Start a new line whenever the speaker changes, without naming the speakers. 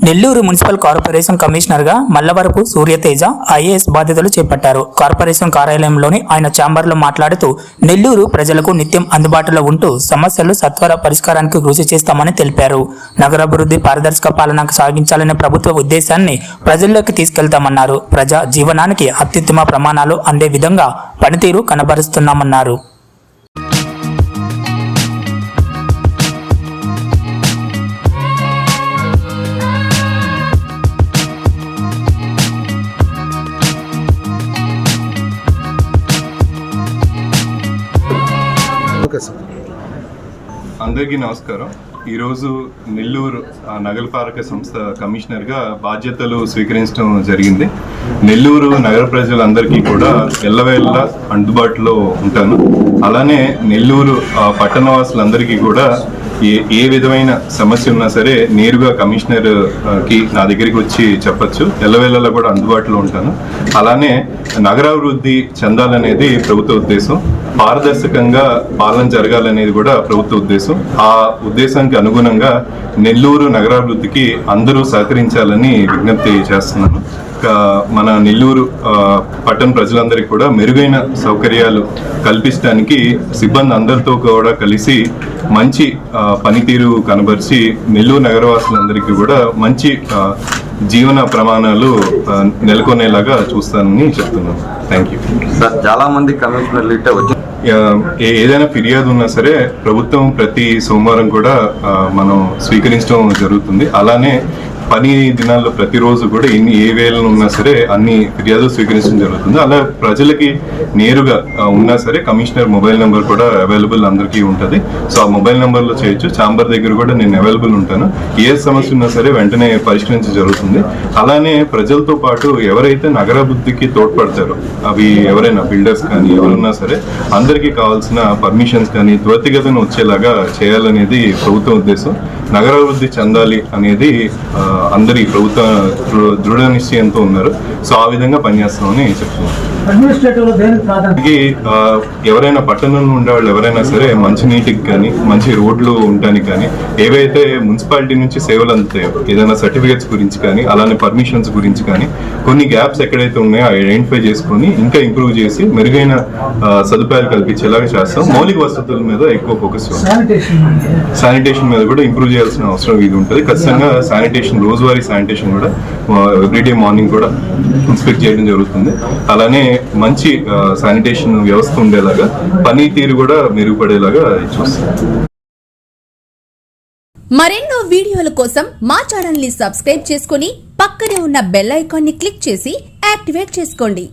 Nellore municipal corporation కమిషనర్గా Mallavarapu Surya Teja IAS బాధ్యతలు చేపట్టారు. కార్పొరేషన్ కార్యాలయంలోని ఆయన ఛాంబర్లో మాట్లాడుతూ నెల్లూరు ప్రజలకు నిత్యం అందుబాటులో ఉంటూ సమస్యలు సత్వర పరిష్కారానికి కృషి చేస్తామని తెలిపారు. నగరాభివృద్ధి పారదర్శక పాలన సాగించాలనే ప్రభుత్వ ఉద్దేశాన్ని ప్రజల్లోకి తీసుకెళ్తామన్నారు. ప్రజా జీవనానికి అత్యుత్తమ ప్రమాణాలు అందే విధంగా పనితీరు కనబరుస్తున్నామన్నారు.
అందరికీ నమస్కారం. ఈరోజు నెల్లూరు నగరపాలక సంస్థ కమిషనర్గా బాధ్యతలు స్వీకరించడం జరిగింది. నెల్లూరు నగర ప్రజలందరికీ కూడా ఎల్లవేళ అందుబాటులో ఉంటాను. అలానే నెల్లూరు పట్టణవాసులందరికీ కూడా ఏ విధమైన సమస్య ఉన్నా సరే నేరుగా కమిషనర్కి నా దగ్గరికి వచ్చి చెప్పచ్చు. ఎల్లవేళలా కూడా అందుబాటులో ఉంటాను. అలానే నగరాభివృద్ధి చెందాలనేది ప్రభుత్వ ఉద్దేశం. పారదర్శకంగా పాలన జరగాలనేది కూడా ప్రభుత్వ ఉద్దేశం. ఆ ఉద్దేశానికి అనుగుణంగా నెల్లూరు నగరాభివృద్ధికి అందరూ సహకరించాలని విజ్ఞప్తి చేస్తున్నాను. మన నెల్లూరు పట్టణ ప్రజలందరికీ కూడా మెరుగైన సౌకర్యాలు కల్పించడానికి సిబ్బంది అందరితో కూడా కలిసి మంచి పనితీరు కనబరిచి నెల్లూరు నగరవాసులందరికీ కూడా మంచి జీవన ప్రమాణాలు నెలకొనేలాగా చూస్తానని చెప్తున్నాను. Thank you
sir. చాలా మంది కమిషనర్లు
ఏదైనా ఫిర్యాదు ఉన్నా సరే ప్రభుత్వం ప్రతి సోమవారం కూడా మనం స్వీకరించడం జరుగుతుంది. అలానే పని దినాల్లో ప్రతిరోజు కూడా ఏ వేళలు ఉన్నా సరే అన్ని ఫిర్యాదులు స్వీకరించడం జరుగుతుంది. అలా ప్రజలకి నేరుగా ఉన్నా సరే కమిషనర్ మొబైల్ నెంబర్ కూడా అవైలబుల్ అందరికీ ఉంటుంది. సో ఆ మొబైల్ నెంబర్లో చేయొచ్చు. ఛాంబర్ దగ్గర కూడా నేను అవైలబుల్ ఉంటాను. ఏ సమస్య ఉన్నా సరే వెంటనే పరిష్కరించడం జరుగుతుంది. అలానే ప్రజలతో పాటు ఎవరైతే నగరాభివృద్ధికి తోడ్పడతారో అవి ఎవరైనా బిల్డర్స్ కానీ ఎవరున్నా సరే అందరికీ కావాల్సిన పర్మిషన్స్ కానీ త్వరితగతిన వచ్చేలాగా చేయాలనేది ప్రభుత్వం ఉద్దేశం. నగరాభివృద్ధి చెందాలి అనేది అందరి ప్రభుత్వ దృఢ నిశ్చయంతో ఉన్నారు. సో ఆ విధంగా పనిచేస్తామని చెప్తున్నాను. ఎవరైనా పట్టణంలో ఉండేవాళ్ళు ఎవరైనా సరే మంచి నీటికి కానీ మంచి రోడ్లు ఉండడానికి కానీ ఏవైతే మున్సిపాలిటీ నుంచి సేవలు అందుతాయో ఏదైనా సర్టిఫికేట్స్ గురించి కానీ అలానే పర్మిషన్స్ గురించి కానీ కొన్ని గ్యాప్స్ ఎక్కడైతే ఉన్నాయో ఐడెంటిఫై చేసుకొని ఇంకా ఇంప్రూవ్ చేసి మెరుగైన సదుపాయాలు కల్పించేలాగా చేస్తాం. మౌలిక వసతుల మీద ఎక్కువ ఫోకస్ శానిటేషన్ మీద కూడా ఇంప్రూవ్ చేయాల్సిన అవసరం ఇది ఉంటుంది. ఖచ్చితంగా శానిటేషన్ రోజువారీ శానిటేషన్ కూడా ఎవ్రీడే మార్నింగ్ కూడా ఇన్స్పెక్ట్ చేయడం జరుగుతుంది. అలానే మంచి శానిటేషన్ వ్యవస్థ ఉండేలాగా పనితీరు కూడా మెరుగుపడేలాగా చూస్తాం.
మరెన్నో వీడియోల కోసం మా ఛానల్ ని సబ్స్క్రైబ్ చేసుకుని పక్కనే ఉన్న బెల్ ఐకాన్ ని క్లిక్ చేసి యాక్టివేట్ చేసుకోండి.